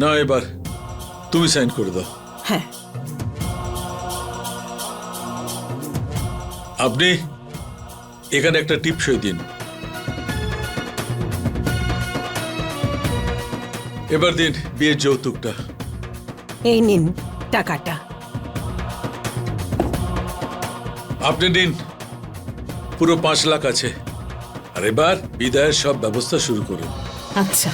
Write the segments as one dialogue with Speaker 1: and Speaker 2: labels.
Speaker 1: না, এবার তুমি সাইন করে দাও।
Speaker 2: হ্যাঁ।
Speaker 1: আপনি এখানে একটা টিপসই দিন। এবার দিন বিয়ের যৌতুকটা।
Speaker 2: এই নিন টাকাটা।
Speaker 1: আপনি দিন, পুরো 5 লাখ আছে। আর এবার বিদায়ের সব ব্যবস্থা শুরু করুন।
Speaker 2: আচ্ছা।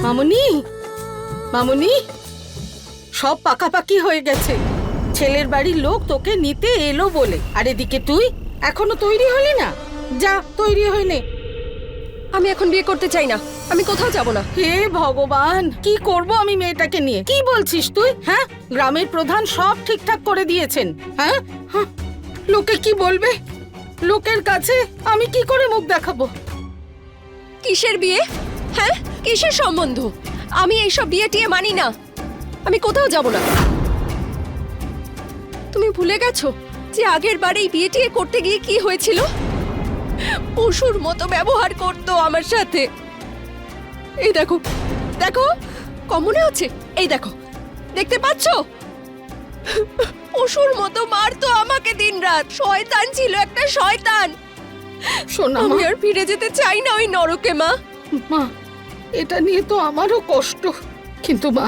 Speaker 2: মামুনি, মামুনি, সব পাকাপাকি হয়ে গেছে। ছেলের বাড়ির লোক তোকে নিতে এলো বলে। আর এদিকে তুই এখনো তৈরি হলি না। যা তৈরি হয়ে নে।
Speaker 3: আমি এখন বিয়ে করতে চাই না। আমি কোথাও যাব না।
Speaker 2: হে ভগবান, কি করব আমি মেয়েটাকে নিয়ে? কি বলছিস তুই? হ্যাঁ, গ্রামের প্রধান সব ঠিকঠাক করে দিয়েছেন। হ্যাঁ, লোকে কি বলবে? লোকের কাছে আমি কি করে মুখ দেখাবো?
Speaker 3: কিসের বিয়ে? হ্যাঁ, কিসের সম্বন্ধ? আমি এইসব বিয়ে টিয়ে মানি না। আমি কোথাও যাব না। তুমি ভুলে গেছো যে আগের বার এই বিয়ে টিয়ে করতে গিয়ে কি হয়েছিল? পশুর মতো ব্যবহার করতো আমার সাথে। এই দেখো, দেখো, কমনে আছে। এই দেখো, দেখতে পাচ্ছো? পশুর মতো মারতো আমাকে দিনরাত। শয়তান ছিল, একটা শয়তান।
Speaker 2: শোনা,
Speaker 3: আমি আর ফিরে যেতে চাই না ওই নরকে। মা,
Speaker 2: মা, এটা নিয়ে তো আমারও কষ্ট। কিন্তু মা,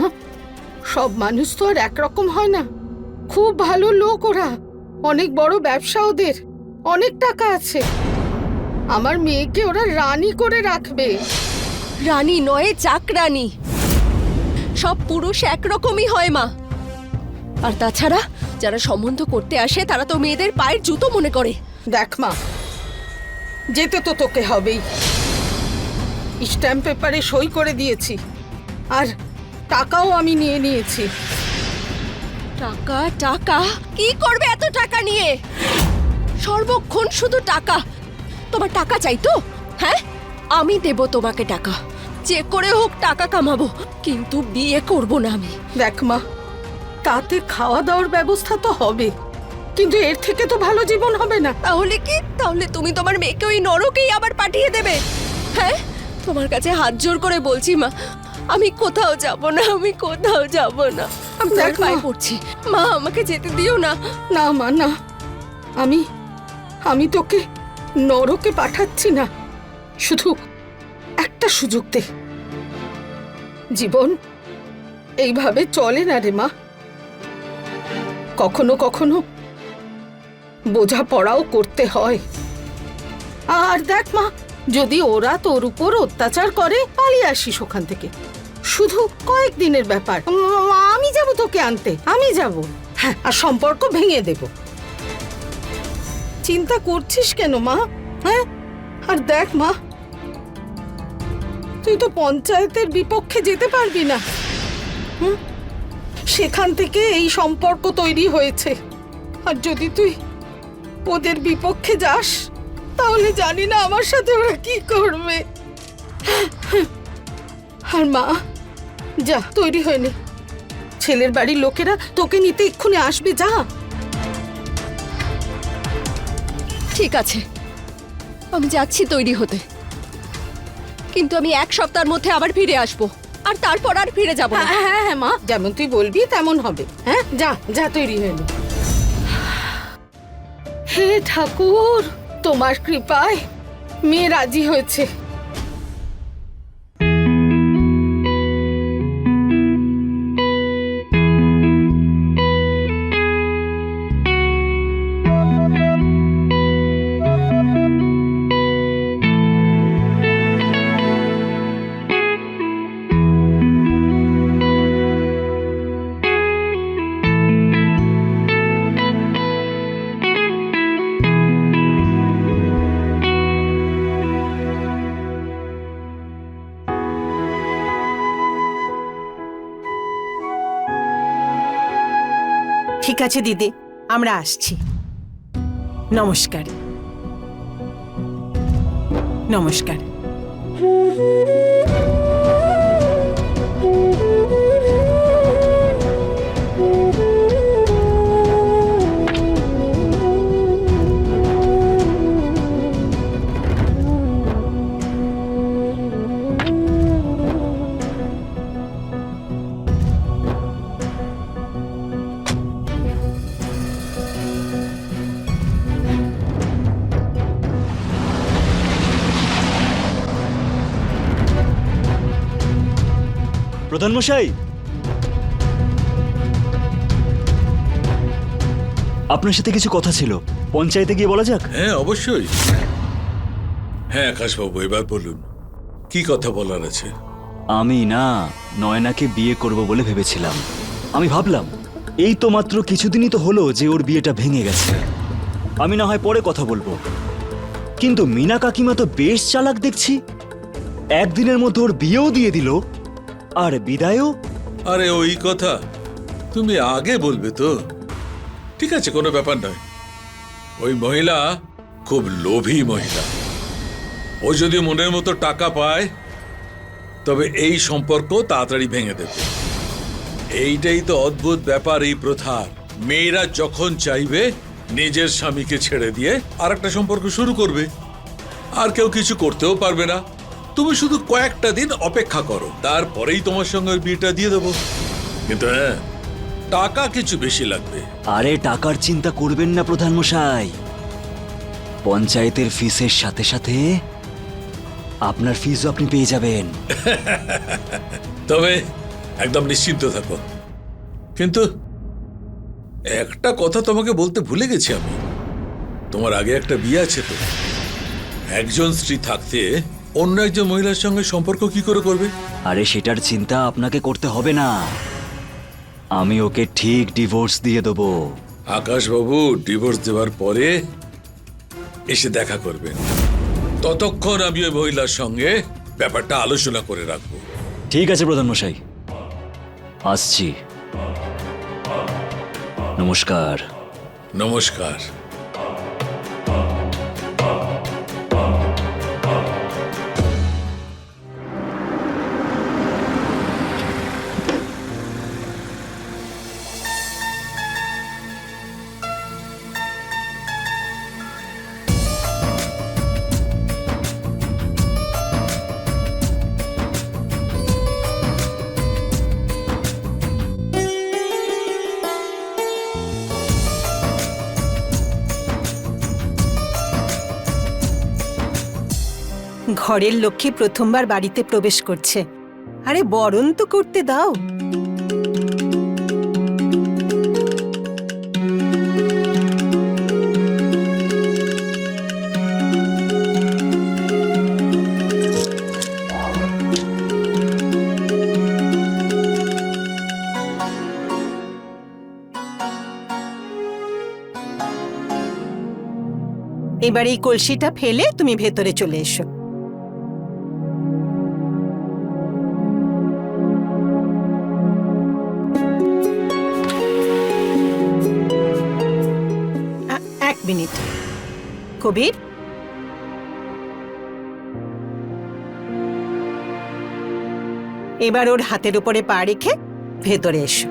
Speaker 2: সব মানুষ তো আর একরকম হয় না। খুব ভালো লোক ওরা, অনেক বড় ব্যবসা ওদের, অনেক টাকা আছে। আমার মেয়েকে ওরা রানী করে রাখবে।
Speaker 3: রানী নয়, চাকরানী। সব পুরুষ একরকমই হয় মা। আর তাছাড়া যারা সম্বন্ধ করতে আসে তারা তো মেয়েদের পায়ের জুতো মনে করে।
Speaker 2: দেখ মা, যেতে তো তোকে হবেই। স্ট্যাম্প পেপারে সই করে দিয়েছি, আর টাকাও আমি নিয়ে নিয়েছি।
Speaker 3: টাকা? টাকা কি করবে এত টাকা নিয়ে? সর্বক্ষণ শুধু টাকা। তোমার টাকা চাই তো? হ্যাঁ, আমি দেব তোমাকে টাকা। যে করে হোক টাকা কামাবো, কিন্তু বিয়ে করব না আমি।
Speaker 2: দেখ মা, তাতে খাওয়া দাওয়ার ব্যবস্থা তো হবে, কিন্তু এর থেকে তো ভালো জীবন হবে না।
Speaker 3: তাহলে কি? তাহলে তুমি তোমার মেয়েকে ওই নরকেই আবার পাঠিয়ে দেবে? হ্যাঁ, তোমার কাছে হাত জোর করে বলছি মা, আমি কোথাও যাব না। আমি কোথাও যাব না। আমি
Speaker 2: দেখ
Speaker 3: তোমার পায়ে
Speaker 2: মা।
Speaker 3: পড়ছি মা, আমাকে যেতে দিও না।
Speaker 2: না মা, না, আমি তোকে নরকে পাঠাচ্ছি না। শুধু একটা সুযোগ দে। জীবন এইভাবে চলে না রে মা। কখনো কখনো বোঝাপড়াও করতে হয়। আর দেখ মা, যদি ওরা তোর উপর অত্যাচার করে, পালিয়ে আসিস ওখান থেকে। শুধু কয়েকদিনের ব্যাপার। আমি যাব তোকে আনতে, আমি যাব। হ্যাঁ, আর সম্পর্ক ভেঙে দেব। চিন্তা করছিস কেন মা? হ্যাঁ, আর দেখ মা, তুই তো পঞ্চায়েতের বিপক্ষে যেতে পারবি না। সেখান থেকে এই সম্পর্ক তৈরি হয়েছে। আর যদি তুই ওদের বিপক্ষে যাস, তাহলে জানি না আমার সাথে ওরা কি করবে। আর মা, যা তৈরি হয়ে নে। ছেলের বাড়ির লোকেরা তোকে নিতে এক্ষুনি আসবে। যা।
Speaker 3: ঠিক আছে, আমি যাচ্ছি তৈরি হতে, কিন্তু আমি 1 সপ্তাহের মধ্যে আবার ফিরে আসব। আর তারপর আর ফিরে যাব না।
Speaker 2: হ্যাঁ হ্যাঁ হ্যাঁ মা, যেমন তুই বলবি তেমন হবে। হ্যাঁ, যা যা তৈরি হয়ে নে। হে ঠাকুর, তোমার কৃপায় মেয়ে রাজি হয়েছে।
Speaker 4: ঠিক আছে দিদি, আমরা আসছি। নমস্কার। নমস্কার।
Speaker 5: প্রধান মশাই, আপনার সাথে কিছু কথা ছিল, পঞ্চায়েতে গিয়ে বলা যাক?
Speaker 1: হ্যাঁ অবশ্যই। হ্যাঁ আকাশবাবু, এবার বলুন কি কথা বলার আছে।
Speaker 5: আমি না নয়নাকে বিয়ে করব বলে ভেবেছিলাম। আমি ভাবলাম এই তো মাত্র কিছুদিনই তো হলো যে ওর বিয়েটা ভেঙে গেছে, আমি না হয় পরে কথা বলবো। কিন্তু মিনা কাকিমা তো বেশ চালাক দেখছি, একদিনের মধ্যে ওর বিয়েও দিয়ে দিল আর বিদায়ও।
Speaker 1: আরে ওই কথা তুমি আগে বলবে তো। ঠিক আছে, কোনো ব্যাপার নয়। ওই মহিলা খুব লোভী মহিলা। ও যদি মনের মতো টাকা পায় তবে এই সম্পর্ক তাড়াতাড়ি ভেঙে দেবে। এইটাই তো অদ্ভুত ব্যাপার এই প্রথার। মেয়েরা যখন চাইবে নিজের স্বামীকে ছেড়ে দিয়ে আরেকটা সম্পর্ক শুরু করবে, আর কেউ কিছু করতেও পারবে না। তুমি শুধু কয়েকটা দিন অপেক্ষা করো, তারপরেই তোমার সঙ্গে ওই বিয়েটা দিয়ে দেবো। কিন্তু হ্যাঁ, টাকা কিছু বেশি লাগবে।
Speaker 5: আরে টাকার চিন্তা করবেন না প্রধান মশাই, পঞ্চায়েতের ফিসের সাথে সাথে আপনার ফিসও আপনি পেয়ে যাবেন।
Speaker 1: তবে একদম নিশ্চিন্ত থাকো। কিন্তু একটা কথা তোমাকে বলতে ভুলে গেছি আমি। তোমার আগে একটা বিয়ে আছে তো। একজন স্ত্রী থাকতে অন্য একজন মহিলার সঙ্গে সম্পর্ক কি করে করবে?
Speaker 5: আরে সেটার চিন্তা আপনাকে করতে হবে না, আমি ওকে ঠিক ডিভোর্স দিয়ে দেবো।
Speaker 1: আকাশবাবু ডিভোর্স দেওয়ার পরে এসে দেখা করবেন। ততক্ষণ আমি ওই মহিলার সঙ্গে ব্যাপারটা আলোচনা করে রাখবো।
Speaker 5: ঠিক আছে প্রধান মশাই, আসছি। নমস্কার।
Speaker 1: নমস্কার।
Speaker 4: ঘরের লক্ষ্মী প্রথমবার বাড়িতে প্রবেশ করছে, আরে বরণ তো করতে দাও। এবার এই কলসিটা ফেলে তুমি ভেতরে চলে এসো। এক মিনিট কবির, এবার ওর হাতের উপরে পা রেখে ভেতরে এসো।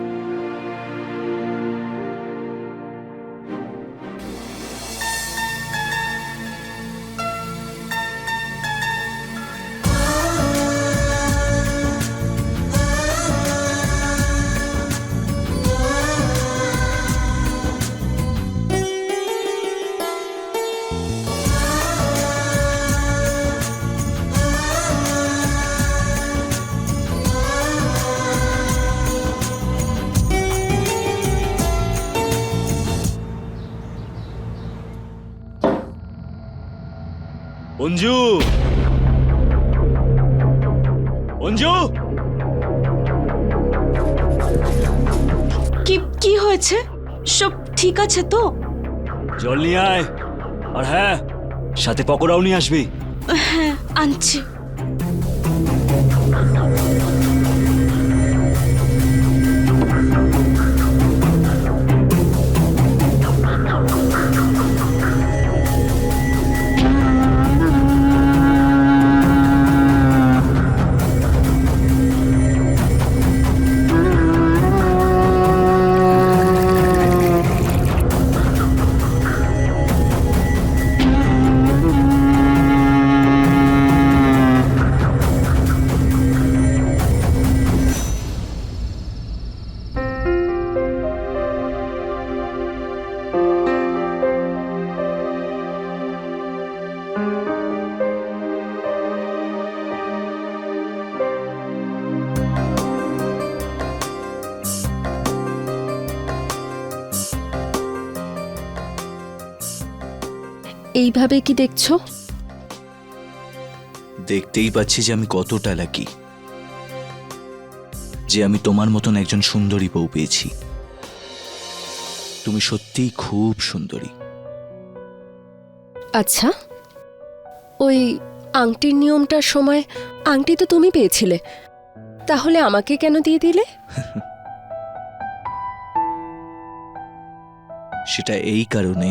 Speaker 5: অঞ্জু, অঞ্জু,
Speaker 6: কি হয়েছে? সব ঠিক আছে তো?
Speaker 5: জল নিয়ে আয়, আর হ্যাঁ সাথে পকোড়াও নিয়ে আসবি।
Speaker 6: হ্যাঁ আনছি।
Speaker 3: এইভাবে কি দেখছো?
Speaker 5: দেখতেই পাচ্ছি যে আমি কতটা লাকি যে আমি তোমার মতন একজন সুন্দরী বউ পেয়েছি। তুমি সত্যিই খুব সুন্দরী।
Speaker 3: আচ্ছা, ওই আংটির নিয়মটার সময় আংটি তো তুমি পেয়েছিলে, তাহলে আমাকে কেন দিয়ে দিলে?
Speaker 5: সেটা এই কারণে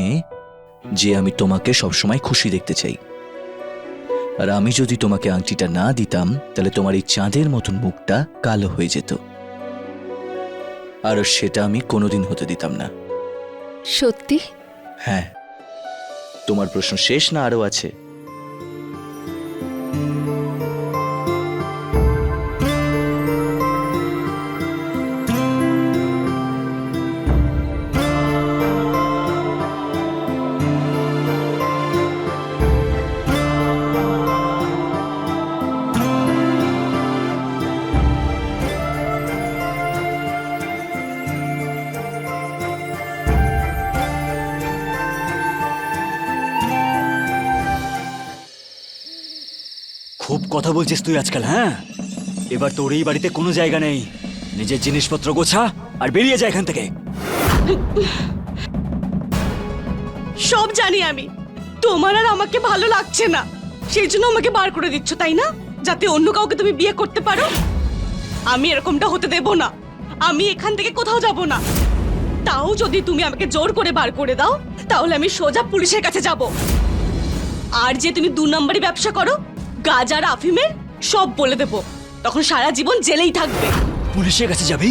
Speaker 5: যে আমি তোমাকে সবসময় খুশি দেখতে চাই। আর আমি যদি তোমাকে আংটিটা না দিতাম তাহলে তোমার এই চাঁদের মতন মুখটা কালো হয়ে যেত, আর সেটা আমি কোনোদিন হতে দিতাম না।
Speaker 3: সত্যি?
Speaker 5: হ্যাঁ। তোমার প্রশ্ন শেষ না আরো আছে? খুব কথা বলছিস তুই আজকাল। হ্যাঁ, এবার তোর এই বাড়িতে কোনো জায়গা নেই। নিজের জিনিসপত্র গোছা আর বেরিয়ে যা এখান থেকে।
Speaker 6: সব জানি আমি, তোমার আর আমাকে ভালো লাগছে না, সেই জন্য আমাকে বার করে দিচ্ছ, তাই না? যাতে অন্য কাউকে তুমি বিয়ে করতে পারো। আমি এরকমটা হতে দেব না। আমি এখান থেকে কোথাও যাব না। তাও যদি তুমি আমাকে জোর করে বার করে দাও, তাহলে আমি সোজা পুলিশের কাছে যাব। আর যে তুমি 2 নম্বরই ব্যবসা করো, গাজার আফিমের, সব বলে দেব। তখন সারা জীবন জেলেই থাকবে।
Speaker 5: পুলিশের কাছে যাবি?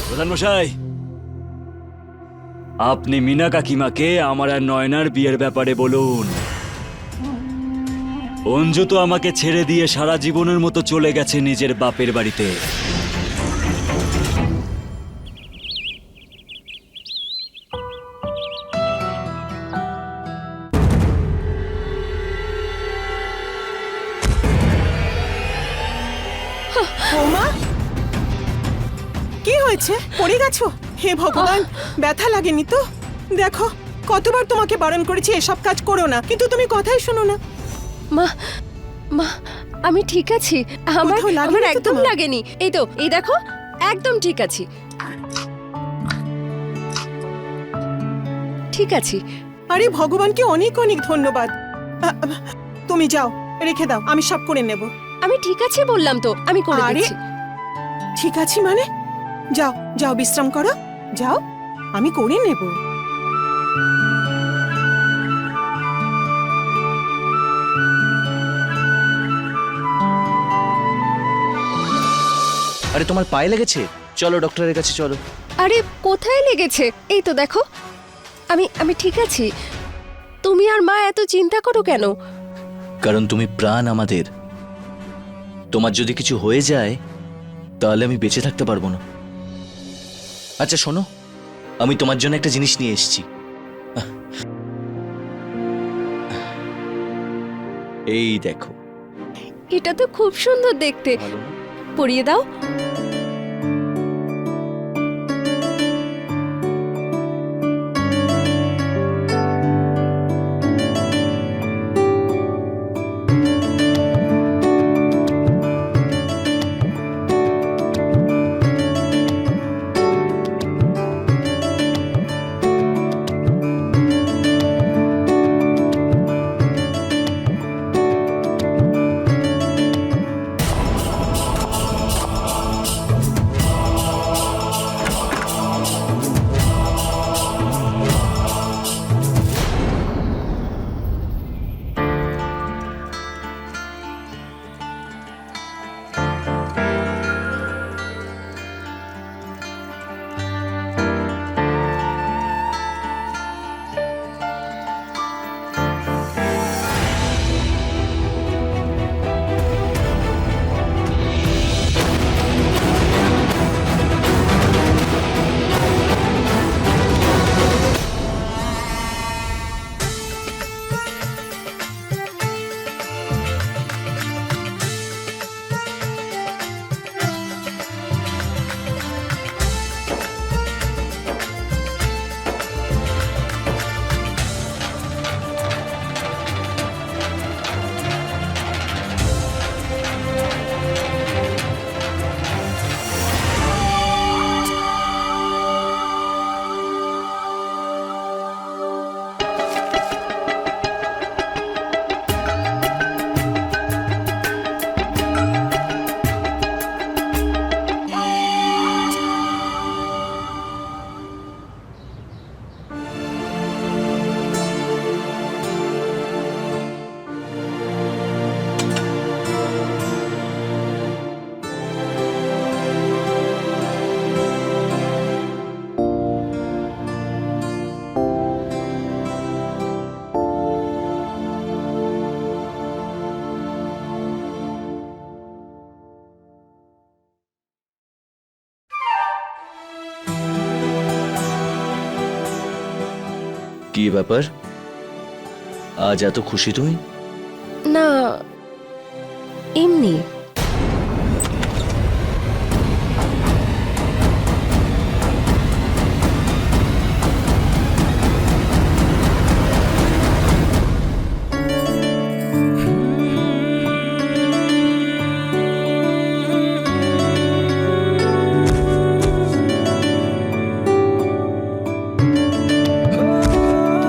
Speaker 5: প্রধান মশাই, আপনি মিনা কাকিমাকে আমার আর নয়নার বিয়ের ব্যাপারে বলুন। অঞ্জু তো আমাকে ছেড়ে দিয়ে সারা জীবনের মতো চলে গেছে নিজের বাপের বাড়িতে।
Speaker 4: বৌমা, কি হয়েছে? পড়ে গেছো? হে ভগবান, ব্যথা লাগেনি তো? দেখো, কতবার তোমাকে বারণ করেছি এসব কাজ করো না, কিন্তু তুমি কথাই শোনো না।
Speaker 3: মা, মা, আমি ঠিক আছি। আমার
Speaker 4: কোথাও লাগেনি
Speaker 3: আমার
Speaker 4: তো
Speaker 3: একদম
Speaker 4: তোমার?
Speaker 3: লাগেনি। এই তো, এই দেখো, একদম ঠিক আছি। ঠিক আছি।
Speaker 4: আরে ভগবানকে অনেক অনেক ধন্যবাদ। তুমি যাও, রেখে দাও, আমি সব করে নেব।
Speaker 3: আমি ঠিক আছি বললাম তো, আমি করে
Speaker 4: আরে,
Speaker 3: দিচ্ছি।
Speaker 4: ঠিক আছে মানে? যাও যাও, বিশ্রাম করো, যাও, আমি করে নেব।
Speaker 5: আরে তোমার পায়ে লেগেছে? চলো ডক্টরের কাছে চলো।
Speaker 3: আরে কোথায় লেগেছে? এই তো দেখো, আমি আমি ঠিক আছি। তুমি আর মা এত চিন্তা করো কেন?
Speaker 5: কারণ তুমি প্রাণ আমাদের। তোমার যদি কিছু হয়ে যায় তাহলে আমি বেঁচে থাকতে পারবো না। আচ্ছা শোনো, আমি তোমার জন্য একটা জিনিস নিয়ে এসেছি। এই দেখো।
Speaker 3: এটা তো খুব সুন্দর দেখতে।
Speaker 5: ভালো না?
Speaker 3: পরিয়ে দাও।
Speaker 5: কি ব্যাপার, আজ এত খুশি তুমি?
Speaker 3: না, এমনি।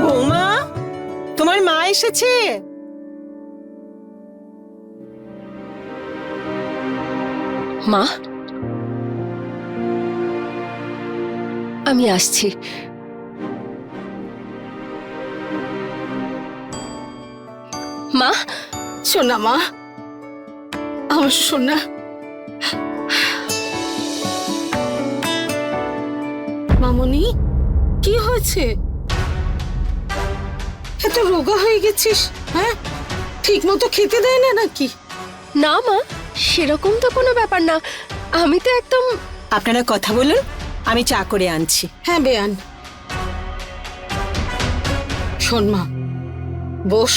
Speaker 4: বৌমা, তোমার মা এসেছে।
Speaker 3: মা, আমি আসছি। মা,
Speaker 2: সোনা মা, আমার সোনা। মামনি, কি হয়েছে? এত রোগা হয়ে গেছিস? হ্যাঁ, ঠিক মতো খেতে দেয় না নাকি?
Speaker 3: না মা, সেরকম তো কোনো ব্যাপার না। আমি তো একদম।
Speaker 4: আপনারা কথা বলুন, আমি চা করে আনছি।
Speaker 2: হ্যাঁ বেয়ান, শোন মা, বস।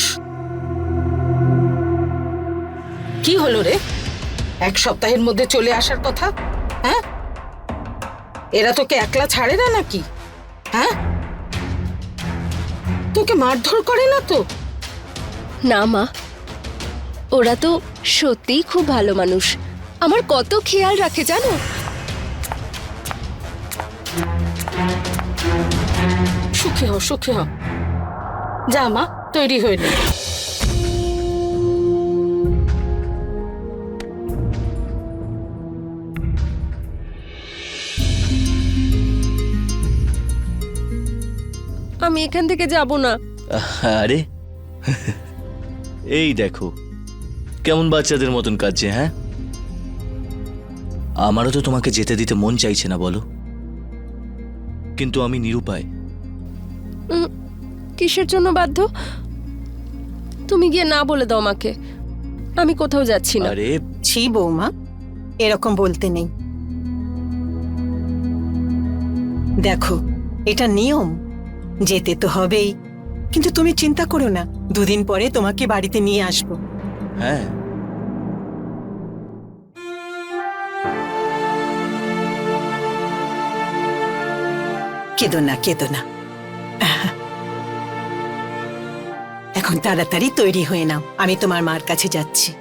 Speaker 2: কি হলো রে? এক সপ্তাহের মধ্যে চলে আসার কথা। হ্যাঁ, এরা তোকে একলা ছাড়ে না নাকি? হ্যাঁ, তোকে মারধর করে না তো?
Speaker 3: না মা, ওরা তো সত্যিই খুব ভালো মানুষ। আমার কত খেয়াল রাখে জানো।
Speaker 2: সুখী হও, সুখী হও। যা মা, তৈরি হয়ে নে।
Speaker 3: আমি এখান থেকে যাব না।
Speaker 5: আরে এই দেখো কেমন বাচ্চাদের মতন কাঁদছে। হ্যাঁ, আমারও তো তোমাকে যেতে দিতে মন চাইছে না বলো, কিন্তু আমি নিরুপায়।
Speaker 3: কিসের জন্য বাধ্য? তুমি গিয়ে না বলে দাও আমাকে, আমি কোথাও যাচ্ছি না।
Speaker 5: আরে
Speaker 4: ছি বৌমা, এরকম বলতে নেই। দেখো, এটা নিয়ম, যেতে তো হবেই। কিন্তু তুমি চিন্তা করো না, দুদিন পরে তোমাকে বাড়িতে নিয়ে আসবো।
Speaker 5: হ্যাঁ,
Speaker 4: কেঁদো না, কেঁদো না। এখন তাড়াতাড়ি তৈরি হয়ে নাও, আমি তোমার মার কাছে যাচ্ছি।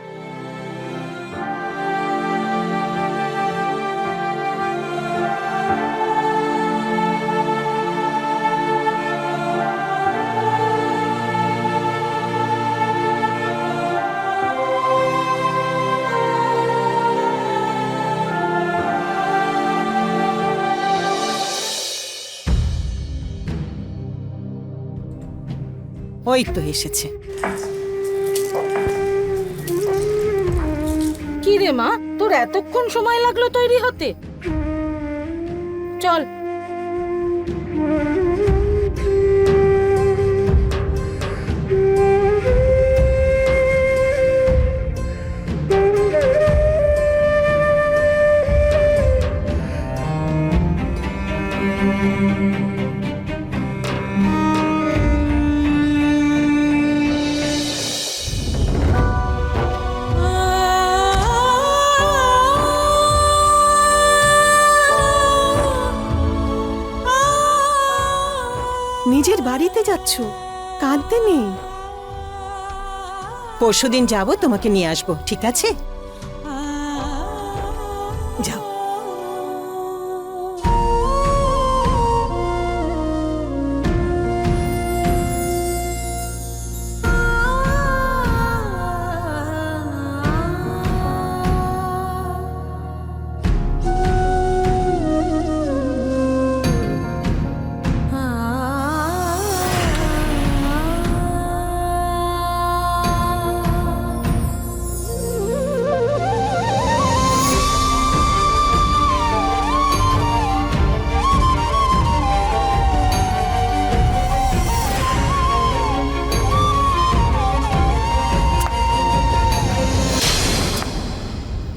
Speaker 4: ওই তো এসেছে।
Speaker 2: কি রে মা, তোর এতক্ষণ সময় লাগলো তৈরি হতে? চল।
Speaker 4: নিজের বাড়িতে যাচ্ছ, কাঁদতে নেই। পরশুদিন যাব, তোমাকে নিয়ে আসবো, ঠিক আছে? যাও।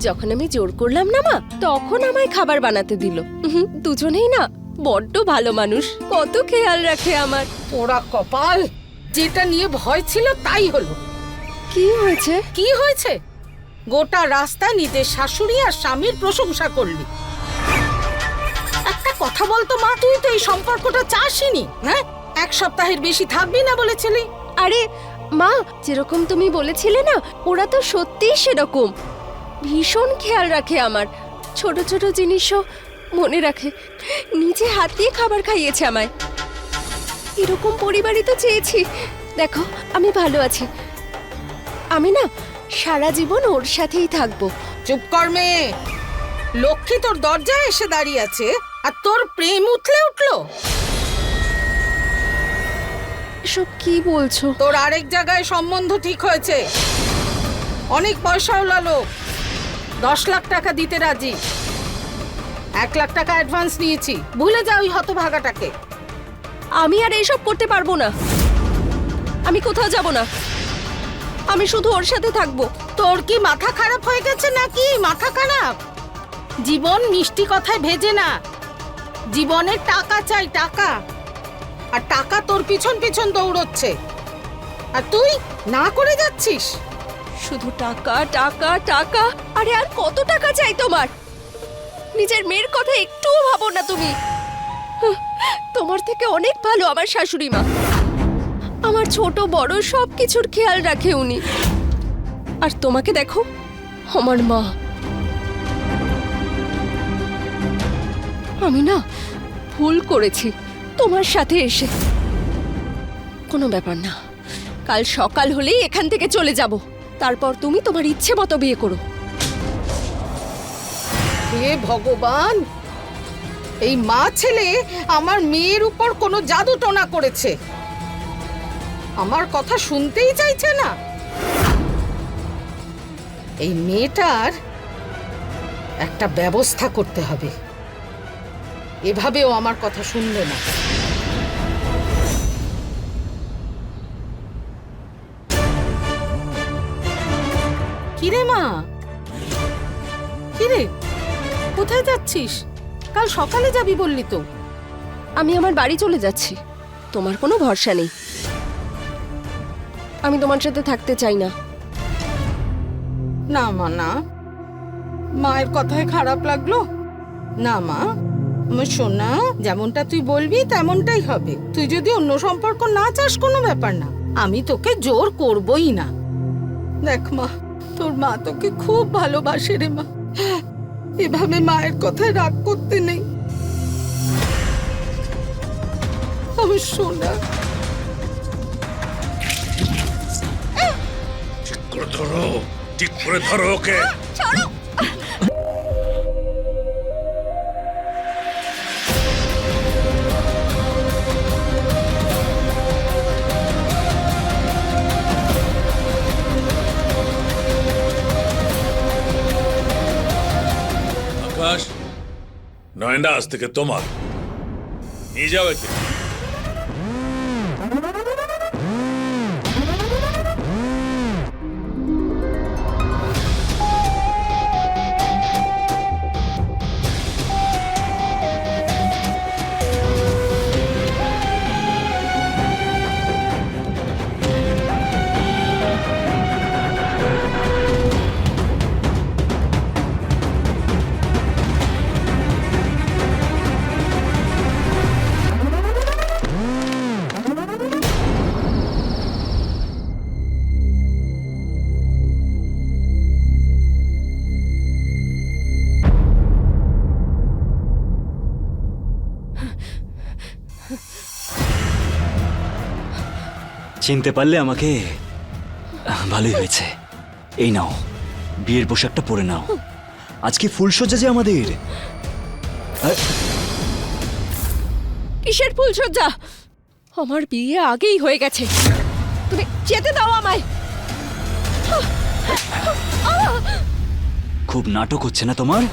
Speaker 3: যখন আমি জোর করলাম না মা, তখন আমায় খাবার বানাতে দিল। দুজনেই না বড্ড ভালো মানুষ, কত খেয়াল রাখে আমার।
Speaker 2: ওরা কপাল, যেটা নিয়ে ভয় ছিল তাই হলো।
Speaker 3: কি হয়েছে?
Speaker 2: কি হয়েছে? গোটা রাস্তা নিজের শাশুড়ি আর স্বামীর প্রশংসা করলি। একটা কথা বলতো মা, তুই তো এই সম্পর্কটা চাসনি, হ্যাঁ? এক সপ্তাহের বেশি থাকবি না বলেছিলি।
Speaker 3: আরে মা, যেরকম তুমি বলেছিলে না, ওরা তো সত্যিই সেরকম। ভীষণ খেয়াল রাখে আমার, ছোট ছোট জিনিসও মনে রাখে। নিজে হাত দিয়ে খাবার খাইয়েছে আমায়। এরকম পরিবারই তো চেয়েছি। দেখো, আমি ভালো আছি। আমি না সারা জীবন ওর সাথেই থাকবো।
Speaker 2: চুপ কর মেয়ে, লক্ষ্মী তোর দরজায় এসে দাঁড়িয়ে আছে আর তোর প্রেম উঠলে উঠলো।
Speaker 3: এসব কি বলছো?
Speaker 2: তোর আরেক জায়গায় সম্বন্ধ ঠিক হয়েছে, অনেক পয়সাওয়ালা লোক, 10 লাখ টাকা দিতে রাজি। 1 লাখ টাকা অ্যাডভান্স নিয়েছি, ভুলে যা ওই হতভাগাটাকে।
Speaker 3: আমি আর এইসব করতে পারবো না। আমি কোথাও যাব না, আমি শুধু ওর সাথে থাকবো।
Speaker 2: তোর কি মাথা খারাপ হয়ে গেছে নাকি? মাথা খারাপ? জীবন মিষ্টি কথায় ভেজে না, জীবনে টাকা চাই, টাকা। আর টাকা তোর পিছন পিছন দৌড়চ্ছে, আর তুই না করে যাচ্ছিস।
Speaker 3: শুধু টাকা টাকা টাকা। আরে আর কত টাকা চাই তোমার? নিজের মেয়ের কথা একটুও ভাবো না তুমি। তোমার থেকে অনেক ভালো আমার শাশুড়ি মা। আমার ছোট বড় সব কিছুর খেয়াল রাখে উনি। আর তোমাকে দেখো, আমার মা। আমি না ভুল করেছি তোমার সাথে এসে। কোনো ব্যাপার না, কাল সকাল হলেই এখান থেকে চলে যাব। তারপর তুমি তোমার ইচ্ছে মতো বিয়ে করো।
Speaker 2: হে ভগবান, এই মা ছেলে আমার মেয়ের উপর কোনো জাদু টোনা করেছে। আমার কথা শুনতেই চাইছে না। এই মেয়েটার একটা ব্যবস্থা করতে হবে, এভাবেও আমার কথা শুনবে না। কিরে মা, কিরে, কোথায় যাচ্ছিস? কাল সকালে যাবি বললি তো।
Speaker 3: আমি আমার বাড়ি চলে যাচ্ছি, তোমার কোনো ভরসা নেই। আমি তোমার সাথে থাকতে চাই না।
Speaker 2: না মা, না, মায়ের কথায় খারাপ লাগলো? না মা, আমার সোনা, যেমনটা তুই বলবি তেমনটাই হবে। তুই যদি অন্য সম্পর্ক না চাস কোনো ব্যাপার না, আমি তোকে জোর করবই না। দেখ মা, তোর মা তোকে খুব ভালোবাসে রে মা। এভাবে মায়ের কথায় রাগ করতে নেই আমার সোনা।
Speaker 1: ঠিক করে ধরো, ঠিক করে ধরো ওকে। আকাশ, নয়না আজ থেকে তোমার। নিয়ে যাও একে।
Speaker 5: চিনতে পারলে আমাকে? ভালোই হয়েছে। এই নাও, বিয়ের পোশাকটা পরে নাও। আজকে ফুলসজ্জা যে আমাদের।
Speaker 3: কিসের ফুলসজ্জা? আমার বিয়ে আগেই হয়ে গেছে। তুমি যেতে দাও আমায়।
Speaker 5: খুব নাটক হচ্ছে না তোমার?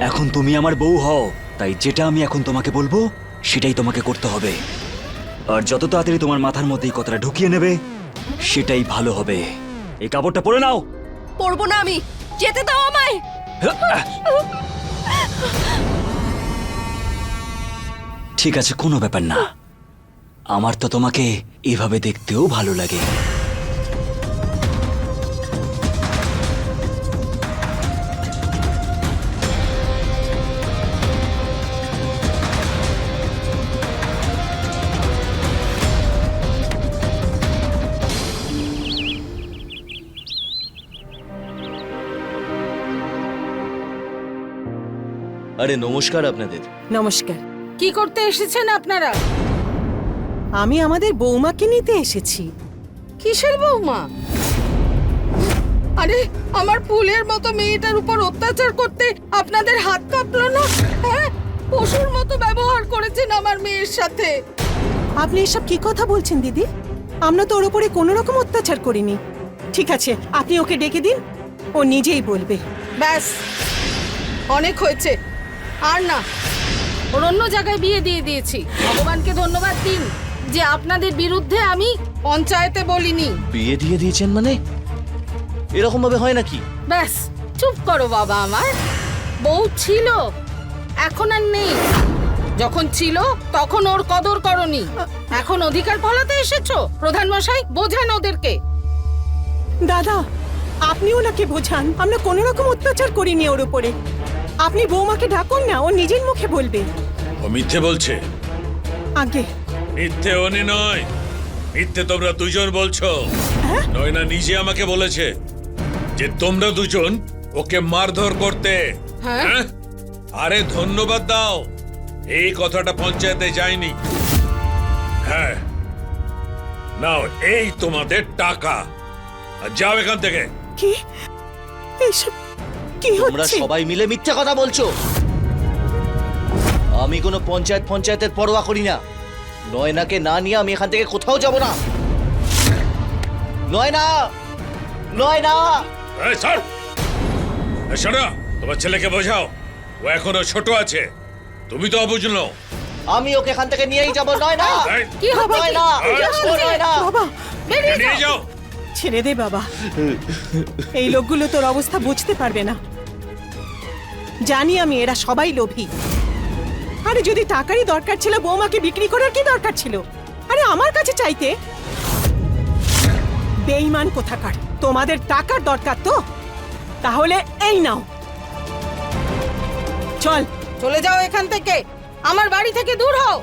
Speaker 5: এখন তুমি আমার বউ হও, তাই যেটা আমি এখন তোমাকে বলবো সেটাই তোমাকে করতে হবে। আর যত তাড়াতাড়ি তোমার মাথার মধ্যে এই কথাটা ঢুকিয়ে নেবে সেটাই ভালো হবে। এই কাপড়টা পরে নাও।
Speaker 3: পরবো না আমি, যেতে দাও আমায়।
Speaker 5: ঠিক আছে, কোনো ব্যাপার না। আমার তো তোমাকে এভাবে দেখতেও ভালো লাগে।
Speaker 7: আরে নমস্কার আপনাদের।
Speaker 4: নমস্কার।
Speaker 2: কি করতে এসেছেন আপনারা?
Speaker 4: আমি আমাদের বৌমাকে নিতে এসেছি।
Speaker 2: কিসের বৌমা? আরে আমার ফুলের মতো মেয়েটার উপর অত্যাচার করতে আপনাদের হাত কাঁপলো না? হ্যাঁ, পশুর মতো ব্যবহার করেছেন আমার মেয়ের সাথে।
Speaker 4: আপনি এসব কি কথা বলছেন দিদি? আমরা তো ওর উপরে কোনো রকম অত্যাচার করিনি। ঠিক আছে, আপনি ওকে ডেকে দিন, ও নিজেই বলবে।
Speaker 2: ব্যাস, অনেক হয়েছে। আর না, ওর অন্য জায়গায় বিয়ে দিয়ে দিয়েছি। ভগবানকে ধন্যবাদ দিন যে আপনাদের বিরুদ্ধে আমি পঞ্চায়েতে বলিনি।
Speaker 7: বিয়ে দিয়ে দিয়েছেন মানে? এরকম ভাবে হয় নাকি?
Speaker 2: ব্যাস, চুপ করো বাবা আমার। বউ ছিল, এখন আর নেই। যখন ছিল তখন ওর কদর করনি, এখন অধিকার ফলাতে এসেছো। প্রধান মশাই, বোঝান ওদেরকে।
Speaker 4: দাদা, আপনি ওনাকে বোঝান, আমরা কোনো রকম অত্যাচার করিনি ওর উপরে। আপনি বৌমাকে ডাকুন না, ও নিজের মুখে বলবে।
Speaker 1: ও মিথ্যে বলছে।
Speaker 4: আগে
Speaker 1: মিথ্যে উনি নয়, মিথ্যে তোমরা দুজন বলছো। নয়না নিজে আমাকে বলেছে যে তোমরা দুজন ওকে মারধর করতে।
Speaker 2: হ্যাঁ?
Speaker 1: হ্যাঁ? আরে ধন্যবাদ দাও, এই কথাটা পঞ্চায়েতে যায়নি। হ্যাঁ, নাও এই তোমাদের টাকা, আর যাও এখান থেকে।
Speaker 4: কি এসব কি
Speaker 7: তোমরা
Speaker 4: হচ্ছে?
Speaker 7: সবাই মিলে মিথ্যে কথা বলছো। আমি কোনো পঞ্চায়েতের পরোয়া করি না। নয়নাকে না নিয়ে আমি এখান থেকে কোথাও যাব না। নয়না, নয়না।
Speaker 1: এই স্যার, এই শোনো, তোমার ছেলেকে বোঝাও, ও এখনো ছোট আছে। তুমি তো অবুঝলো।
Speaker 7: আমি ওকে এখান থেকে নিয়েই যাব। নয়না,
Speaker 1: এই,
Speaker 2: কি হবে?
Speaker 7: নয়না,
Speaker 1: কি
Speaker 7: ও নয়না।
Speaker 4: বাবা,
Speaker 2: বেরিয়ে
Speaker 1: নিয়ে
Speaker 2: যাও।
Speaker 1: যাও।
Speaker 4: ছেড়ে দে বাবা। এই লোকগুলো তোর অবস্থা বুঝতে পারবে না। জানি আমি, এরা সবাই লোভী। আরে যদি টাকারই দরকার ছিল, বৌমাকে বিক্রি করার কি দরকার ছিল? আরে আমার কাছে চাইতে। বেঈমান কোথাকার। তোমাদের টাকার দরকার তো, তাহলে এই নাও। চল।
Speaker 2: চলে যাও এখান থেকে, আমার বাড়ি থেকে দূর হও।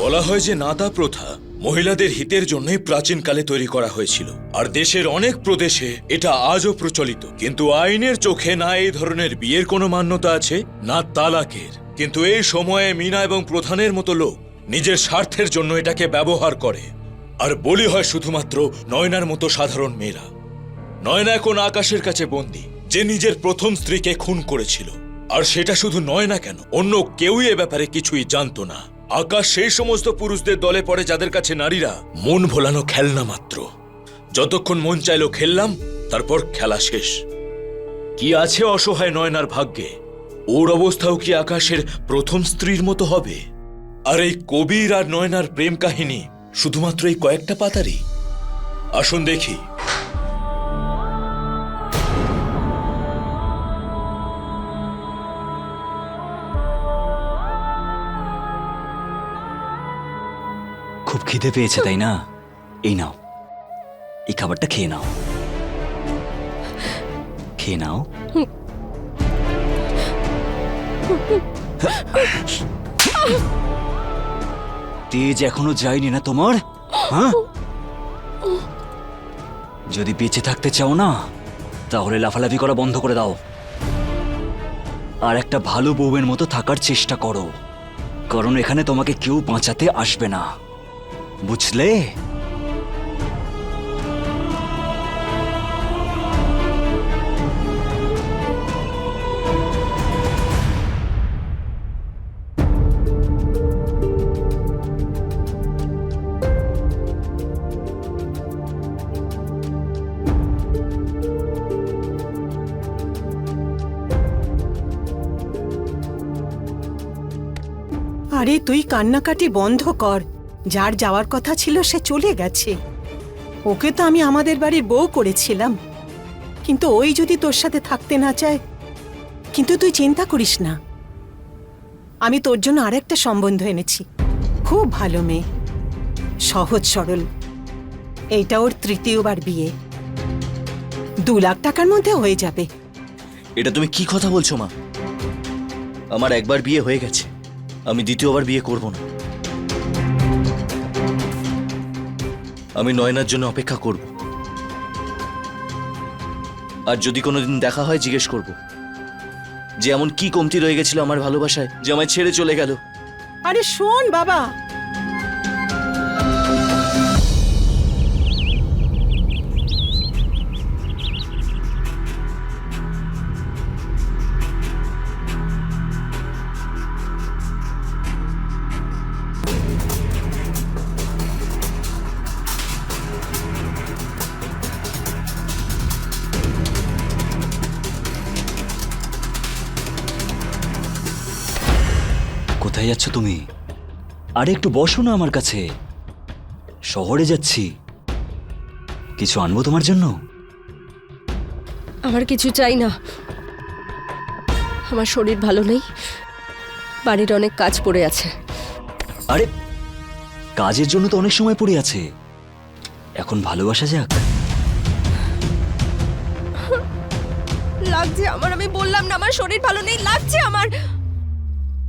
Speaker 8: বলা হয় যে নাতা প্রথা মহিলাদের হিতের জন্যই প্রাচীনকালে তৈরি করা হয়েছিল, আর দেশের অনেক প্রদেশে এটা আজও প্রচলিত। কিন্তু আইনের চোখে না এই ধরনের বিয়ের কোনো মান্যতা আছে, না তালাকের। কিন্তু এই সময়ে মিনা এবং প্রধানের মতো লোক নিজের স্বার্থের জন্য এটাকে ব্যবহার করে, আর বলি হয় শুধুমাত্র নয়নার মতো সাধারণ মেয়েরা। নয়না এখন আকাশের কাছে বন্দী, যে নিজের প্রথম স্ত্রীকে খুন করেছিল। আর সেটা শুধু নয়না কেন, অন্য কেউই এ ব্যাপারে কিছুই জানতো না। আকাশ সেই সমস্ত পুরুষদের দলে পড়ে যাদের কাছে নারীরা মন ভোলানো খেলনা মাত্র। যতক্ষণ মন চাইলো খেললাম, তারপর খেলা শেষ। কি আছে অসহায় নয়নার ভাগ্যে? ওর অবস্থাও কি আকাশের প্রথম স্ত্রীর মতো হবে? আর এই কবির আর নয়নার প্রেম কাহিনী শুধুমাত্র এই কয়েকটা পাতারই? আসুন দেখি।
Speaker 5: খুব খিদে পেয়েছে তাই না? এই নাও, এই খাবারটা খেয়ে নাও। খেয়ে নাও। তেজ এখনো যায়নি না তোমার? হ্যাঁ, যদি বেঁচে থাকতে চাও না, তাহলে লাফালাফি করা বন্ধ করে দাও, আর একটা ভালো বউয়ের মতো থাকার চেষ্টা করো। কারণ এখানে তোমাকে কেউ বাঁচাতে আসবে না, বুঝলে?
Speaker 4: আরে তুই কান্নাকাটি বন্ধ কর। যার যাওয়ার কথা ছিল সে চলে গেছে। ওকে তো আমি আমাদের বাড়ির বউ করেছিলাম, কিন্তু ওই যদি তোর সাথে থাকতে না চায়, কিন্তু তুই চিন্তা করিস না, আমি তোর জন্য আরেকটা সম্বন্ধ এনেছি। খুব ভালো মেয়ে, সহজ সরল। এইটা ওর তৃতীয়বার বিয়ে, 2 লাখ টাকার মধ্যে হয়ে যাবে।
Speaker 7: এটা তুমি কি কথা বলছো মা? আমার একবার বিয়ে হয়ে গেছে, আমি দ্বিতীয়বার বিয়ে করব না। আমি নয়নার জন্য অপেক্ষা করব, আর যদি কোনোদিন দেখা হয় জিজ্ঞেস করব যে এমন কি কমতি রয়ে গেছিল আমার ভালোবাসায় যে আমায় ছেড়ে চলে গেল।
Speaker 4: আরে শোন বাবা,
Speaker 5: কোথায় যাচ্ছ তুমি? আরে একটু বসো না আমার কাছে। শহরে যাচ্ছি, কিছু আনবো তোমার জন্য?
Speaker 3: আমার কিছু চাই না। আমার শরীর ভালো নেই, বাড়ির অনেক কাজ পড়ে আছে।
Speaker 5: আরে কাজের জন্য তো অনেক সময় পড়ে আছে, এখন ভালোবাসা যাক।
Speaker 3: লাগছে আমার, আমি বললাম না আমার শরীর ভালো নেই, লাগছে আমার,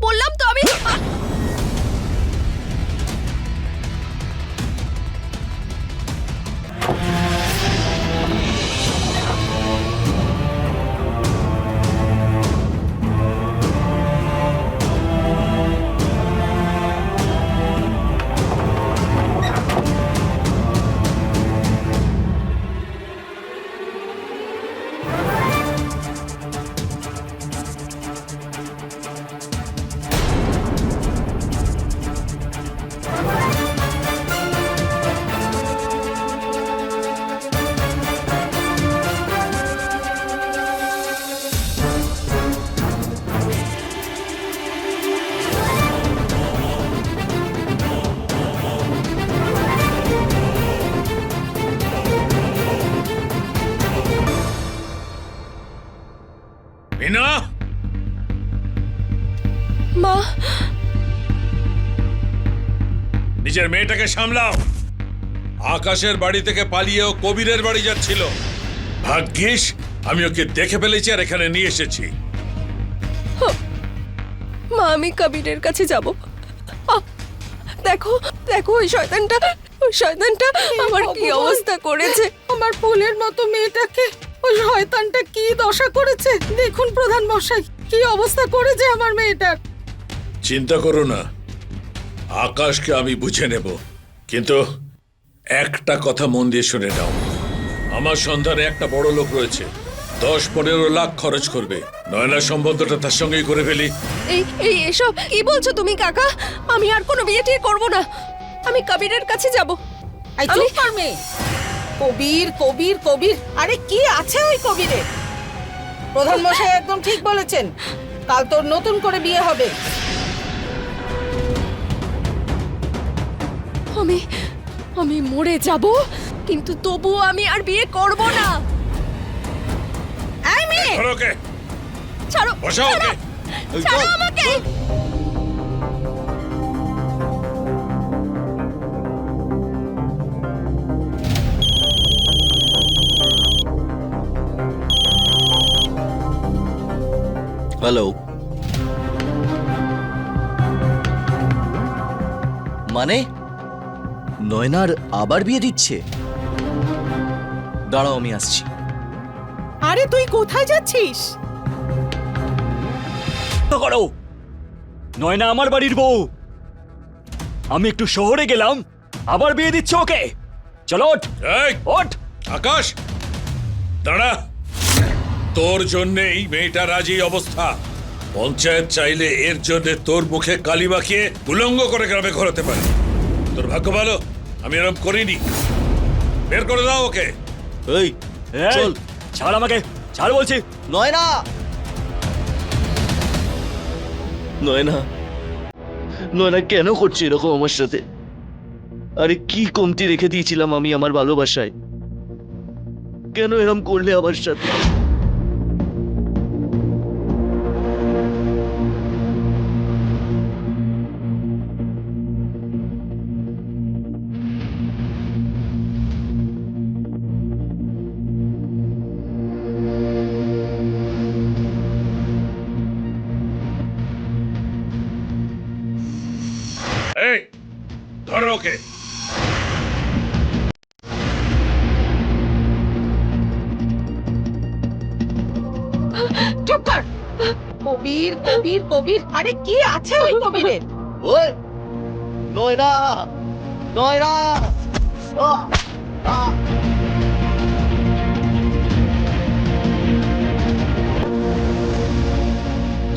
Speaker 3: বললাম তো আমি।
Speaker 1: মিনা,
Speaker 3: মা,
Speaker 1: নিজের মেয়েটাকে সামলাও। আকাশের বাড়ি থেকে পালিয়ে ও কবিরের বাড়ি যাচ্ছিল। ভাগ্যিস আমি ওকে দেখে ফেলেছি আর এখানে নিয়ে এসেছি।
Speaker 3: মা আমি কবিরের কাছে যাব। দেখো দেখো ওই শয়তানটা আমার কি অবস্থা করেছে।
Speaker 2: আমার ফুলের মতো মেয়েটাকে ওই শয়তানটা কি দশা করেছে দেখুন প্রধান মশাই, কি অবস্থা করেছে আমার মেয়েটার।
Speaker 1: চিন্তা করো না, আকাশকে আমি বুঝে নেব। কিন্তু একটা কথা মন দিয়ে শুনে নাও, আমার সন্ধানে একটা বড় লোক রয়েছে, 10-15 লাখ খরচ করবে। নয়নার সম্বন্ধটা তার সঙ্গেই করে ফেলি।
Speaker 3: এই এসব কি বলছো তুমি কাকা? আমি আর কোনো বিয়ে টিয়ে করবো না, আমি কবিরের কাছে যাব।
Speaker 2: এই চুপ কর মেয়ে। কবির কবির কবির, আরে কি আছে ওই কবিরে? প্রধান মশাই একদম ঠিক বলেছেন, কাল তোর নতুন করে বিয়ে হবে।
Speaker 3: আমি মরে যাব, কিন্তু তবুও আমি আর বিয়ে করব না।
Speaker 2: এই মেয়ে,
Speaker 1: ধরো ওকে,
Speaker 3: ছাড়ো,
Speaker 1: বসাও ওকে।
Speaker 3: ছাড়ো আমাকে।
Speaker 7: হ্যালো, মানে নয়নার আবার বিয়ে দিচ্ছে? দাঁড়াও আমি আসছি।
Speaker 4: আরে তুই কোথায় যাচ্ছিস?
Speaker 5: করো, নয়না আমার বাড়ির বউ। আমি একটু শহরে গেলাম, আবার বিয়ে দিচ্ছে ওকে। চলো ওঠ,
Speaker 1: এই
Speaker 5: ওঠ।
Speaker 1: আকাশ দাঁড়া, তোর জন্যেই মেয়েটার আজ এই অবস্থা। পঞ্চায়েত চাইলে এর জন্য তোর মুখে কালি মাখিয়ে উলঙ্গ করে গ্রামে ঘোরাতে পারে। তোর ভাগ্য ভালো আমি এরকম করিনি। বের করে দাও ওকে।
Speaker 7: এই
Speaker 5: এই,
Speaker 7: চল।
Speaker 5: ছাড় আমাকে, ছাড় বলছি।
Speaker 7: নয়না, নয়না, নয়না কেন করছে এরকম আমার সাথে? আরে কি কমতি রেখে দিয়েছিলাম আমি আমার ভালোবাসায়? কেন এরম করলে আমার সাথে?
Speaker 1: এই ধরো ওকে।
Speaker 2: চুপ কর। কবির কবির কবির, আরে কি আছে ওই কবিরের?
Speaker 7: ওই নয়না, নয়না!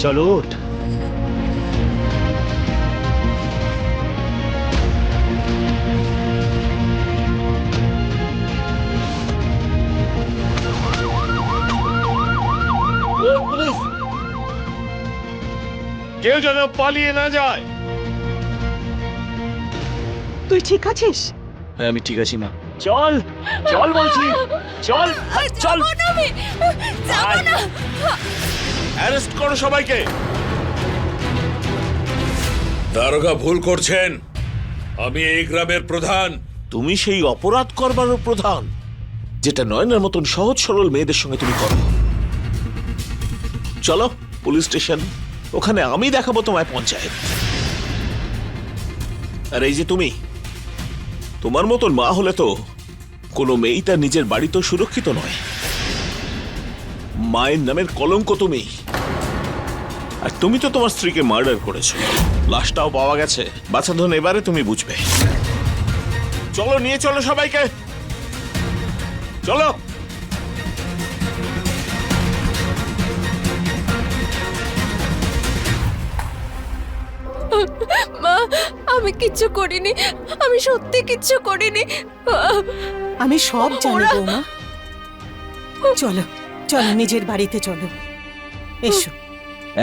Speaker 5: চলো ওঠ।
Speaker 8: কেউ যেন পালিয়ে না যায়।
Speaker 4: তুই ঠিক আছিস?
Speaker 7: হ্যাঁ আমি ঠিক আছি মা।
Speaker 5: চল চল বলছি, চল চল।
Speaker 8: অ্যারেস্ট করো সবাইকে।
Speaker 1: দারোগা ভুল করছেন, আমি এই গ্রামের প্রধান।
Speaker 8: তুমি সেই অপরাধ করবারও প্রধান যেটা নয়নার মতন সহজ সরল মেয়েদের সঙ্গে তুমি করো। চলো পুলিশ স্টেশন, ওখানে আমি দেখাবো তোমায় পঞ্চায়েত। আর এই যে তুমি, তোমার মতন মা হলে তো কোনো মেয়েই তার নিজের বাড়ি তো সুরক্ষিত নয়। মায়ের নামের কলঙ্ক তুমি। আর তুমি তো তোমার স্ত্রীকে মার্ডার করেছো, লাশটাও পাওয়া গেছে। বাছাধন এবারে তুমি বুঝবে। চলো নিয়ে চলো সবাইকে, চলো।
Speaker 3: মা, আমি কিচ্ছু করিনি, আমি সত্যি কিচ্ছু করিনি।
Speaker 4: আমি সব জানি বৌমা। চলো চলো নিজের বাড়িতে চলো, এসো।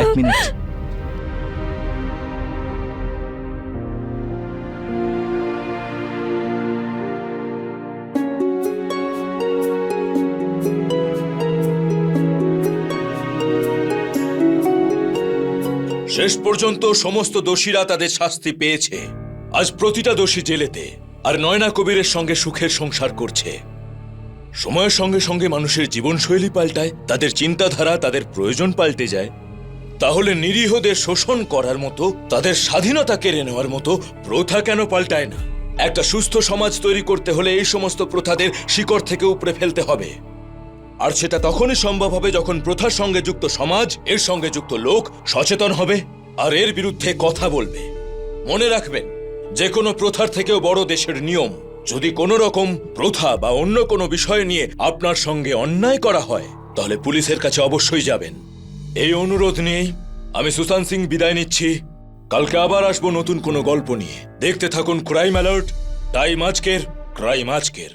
Speaker 5: এক মিনিট।
Speaker 8: শেষ পর্যন্ত সমস্ত দোষীরা তাদের শাস্তি পেয়েছে। আজ প্রতিটা দোষী জেলেতে, আর নয়না কবিরের সঙ্গে সুখের সংসার করছে। সময়ের সঙ্গে সঙ্গে মানুষের জীবনশৈলী পাল্টায়, তাদের চিন্তাধারা, তাদের প্রয়োজন পাল্টে যায়। তাহলে নিরীহদের শোষণ করার মতো, তাদের স্বাধীনতা কেড়ে নেওয়ার মতো প্রথা কেন পাল্টায় না? একটা সুস্থ সমাজ তৈরি করতে হলে এই সমস্ত প্রথাদের শিকড় থেকে উপড়ে ফেলতে হবে। আর সেটা তখনই সম্ভব হবে যখন প্রথার সঙ্গে যুক্ত সমাজ, এর সঙ্গে যুক্ত লোক সচেতন হবে আর এর বিরুদ্ধে কথা বলবে। মনে রাখবেন, যে কোনো প্রথার থেকেও বড় দেশের নিয়ম। যদি কোনো রকম প্রথা বা অন্য কোনো বিষয় নিয়ে আপনার সঙ্গে অন্যায় করা হয়, তাহলে পুলিশের কাছে অবশ্যই যাবেন। এই অনুরোধ নিয়েই আমি সুশান্ত সিং বিদায় নিচ্ছি। কালকে আবার আসবো নতুন কোনো গল্প নিয়ে। দেখতে থাকুন ক্রাইম অ্যালার্ট, টাইম আজকের, ক্রাইম আজকের।